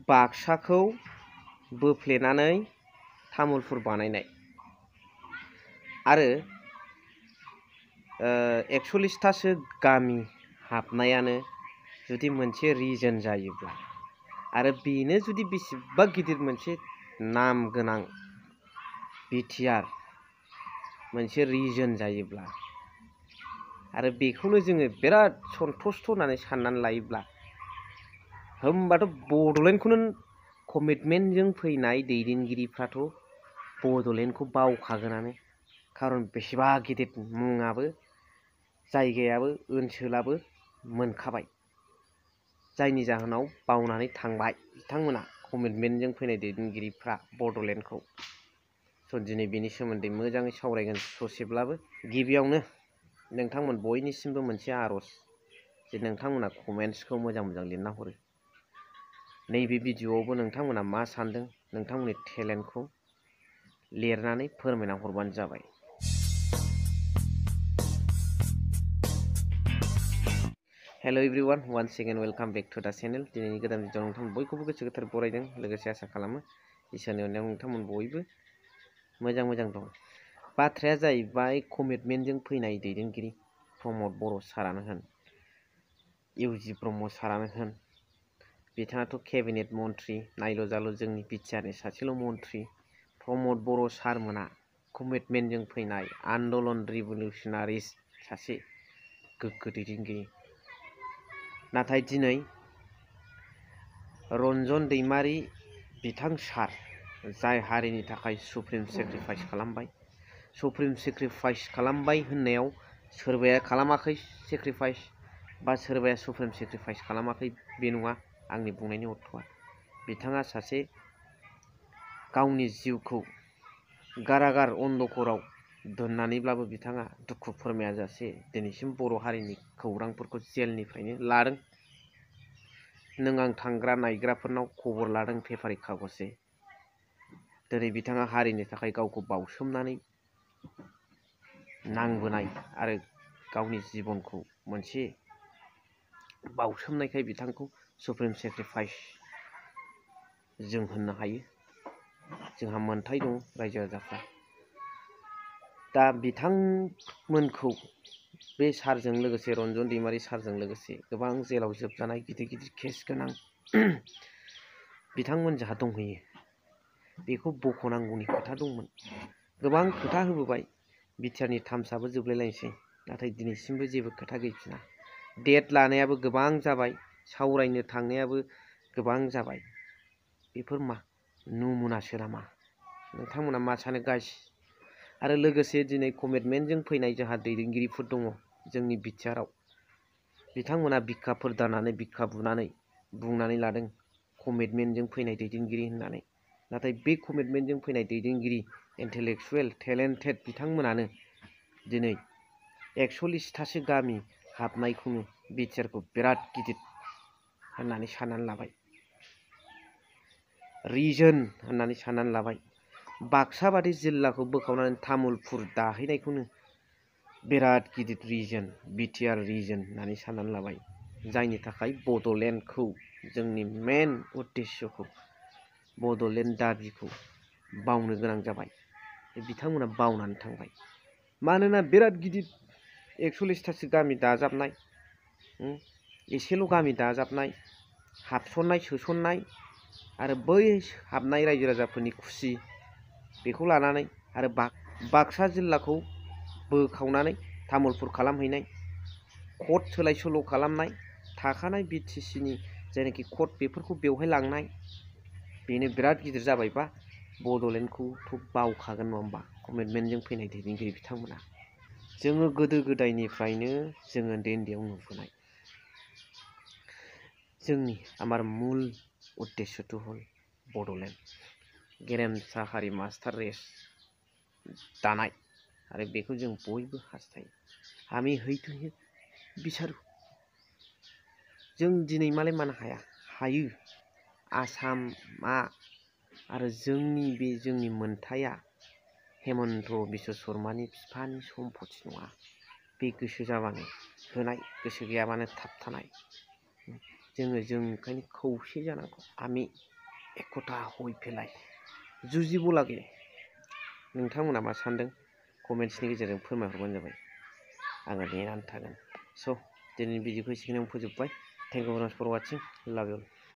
बाक्साखौ बोफ्लेनानै तामुलपुर बानायनाय आरो 41तासो गामि हाबनायानो जुदि मोनसे रिजन जायोब्ला आरो बेनो जुदि बेसेबा गिदिर मोनसे नाम गोनां बिटिआर मोनसे रिजन जायोब्ला आरो बेखौनो जोङो बिराद सन्तुष्ट होननानै साननानै लायोब्ला होमबाथ' बड'लेण्डखौनो कमिटमेन्टजों फैनाय दैदेनगिरिफ्राथ' बड'लेण्डखौ बावखागोनानो। खारन बेसेबा गिदिर मुङाबो जायगायाबो ओनसोलाबो मोनखाबाय, जायनि जाहोनाव बावनानै थांबाय बिथांमोना कमिटमेन्टजों फैनाय दैदेनगिरिफ्रा बड'लेण्डखौ। स' दिनै बेनि सोमोन्दै मोजाङै सावरायगोन ससेब्लाबो। गिबियावनो नोंथांमोन बयनिसिमबो मोनसे आर'ज जे नोंथांमोना कमेन्ट्सखौ मोजां मोजां लिरना हरो। नैबे भिडिअ'आवबो नोंथांमोना मा सानदों नोंथांमोननि टेलेन्टखौ लिरनानै फोरमायना हरबानो जाबाय। Hello' everyone, once again welcome back to the channel. दिनैनि गोदान भिडिअ'आव नोंथांमोन बयखौबो गोसो गोथार बरायदों, लोगोसे आसा खालामो इसोरनि अननायाव नोंथांमोन बयबो मोजां दं। बाथ्राया जाहैबाय कमिटमेन्टजों फैनाय दैदेनगिरि प्रमद बर' सारानो होन, इउजि ब्रह्म सारानो होन, बिथाङाथ' केबिनेट मन्त्रि, नायल' जाल' जोंनि बिटिआरनि सासेल' मन्त्रि। प्रमद बर' सारमोना कमिटमेन्टजों फैनाय आन्दलन रिभलिउसनारिस सासे गोग्गो दैदेनगिरि। नाथाय दिनै रन्जन दैमारि बिथां सार, जाय हारिनि थाखाय सुप्रिम सेक्रिफाइस खालामबाय, सुप्रिम सेक्रिफाइस खालामबाय होननायाव सोरबाया खालामाखै सेक्रिफाइस बा सोरबाया सुप्रिम सेक्रिफाइस खालामाखै बे नङा आंनि बुंनायनि अर्थ'आ। बिथाङा सासे गावनि जिउखौ कारागार अन्धकराव दोननानैब्लाबो बिथाङा दुखु फोरमायाजासे दिनैसिम बर' हारिनि खौरांफोरखौ जेलनिफ्रायनो लादों। नों आं थांग्रा नायग्राफोरनाव खबर लादों पेपारि कागजे। दिनै बिथाङा हारिनि थाखाय गावखौ बावसोमनानै नांबोनाय आरो गावनि जिबनखौ मोनसे बावसोमनायखाय बिथांखौ सुप्रिम सेक्रिफाइस जों होननो हायो। जोंहा मोन्थाय दं रायजो राजाफ्रा। दा बिथांमोनखौ बे सारजों लोगोसे रन्जन दैमारि सारजों लोगोसे गोबां जेलाव जोबजानाय गिदिर गिदिर केस गोनां बिथांमोन जाहा दंहैयो। बेखौ बख'नांगौनि खोथा दंमोन। गोबां खोथा होबोबाय, बिटिआरनि टार्म्सआबो जोबलायलायनोसै, नाथाय दिनैसिमबो जेबो खोथा गैफिना। डेट लानायाबो गोबां जाबाय, सावरायनो थांनायाबो गोबां जाबाय। बेफोर मा नमुनासो नामा? नोंथांमोना मा सानो गाइस? आरो लोगोसे दिनै कमिटमेन्टजों फैनाय जोंहा दैदेनगिरिफोर दङ जोंनि बिटिआरआव। बिथांमोना बिखाफोर दानानै बिखा बुनानै बुंनानै लादों कमिटमेन्टजों फैनाय दैदेनगिरि होननानै। नाथाय बे कमिटमेन्टजों फैनाय दैदेनगिरि इन्टेलेक्सुवेल टेलेन्टेड बिथांमोनानो दिनै 41तासो गामि हाबनायखौनो बिटिआरखौ बिराद गिदिर होननानै साननानै लाबाय, रिजन होननानै साननानै लाबाय। बाक्सा बादि जिल्लाखौ बोखावनानै तामुलपुर दाहैनायखौनो बिराद गिदिर रिजन, बिटिआर रिजन होननानै साननानै लाबाय। जायनि थाखाय बड'लेण्डखौ, जोंनि मेन उद्देश्यखौ, बड'लेण्ड दाबिखौ बावनो गोनां जाबाय। बिथांमोना बावनानै थांबाय। मानोना बिराद गिदिर 41तासो गामि दाजाबनाय, एसेल' गामि दाजाबनाय, हाबसननाय सोसननाय आरो बै हाबनाय रायजो राजाफोरनि खुसि, बेखौ लानानै आरो बाक्सा जिल्लाखौ बोखावनानै तामुलपुर खालामहैनाय, क'र्ट सोलाय सोल' खालामनाय, थाखानाय बिटिसिनि जायनाखि क'र्ट बेफोरखौ बेवहाय लांनाय, बेनो बिराद गिदिर जाबायबा बड'लेण्डखौथ' बावखागोन नङा होमबा कमिटमेन्टजों फैनाय दैदेनगिरि बिथांमोना। जोङो गोदो गोदायनिफ्रायनो जोङो उन्दै उन्दैयाव नुबोनाय, जोंनि आमार मुल उद्देश्य टु हल बड'लेण्ड, गेरेमसा हारि मास्टार रेस दानाय आरो बेखौ जों बयबो हास्थायो। हामी है तो है बिसारू। जों दिनै मालाय मानो हाया? हायो। आसामा आरो जोंनि मोन्थाया हेमन्त बिश्व शर्मानि बिफानि सम्पति नङा। बे गोसो जाबानो होनाय, गोसो गैयाबानो थाबथानाय। जों ओंखायनो खौसे जानांगौ आमि एकता हय फेलाय जुजिबलागे नोंथांमोना मा सानदों कमेन्ट्सनि गेजेरजों फोरमायहरबानो जाबाय आङो नेनानै थागोन स' दिनैनि भिडिअखौ एसेखिनियावनो फोजोबबाय थेंक इउ भेरि माच फर वाचिं लाभ इउ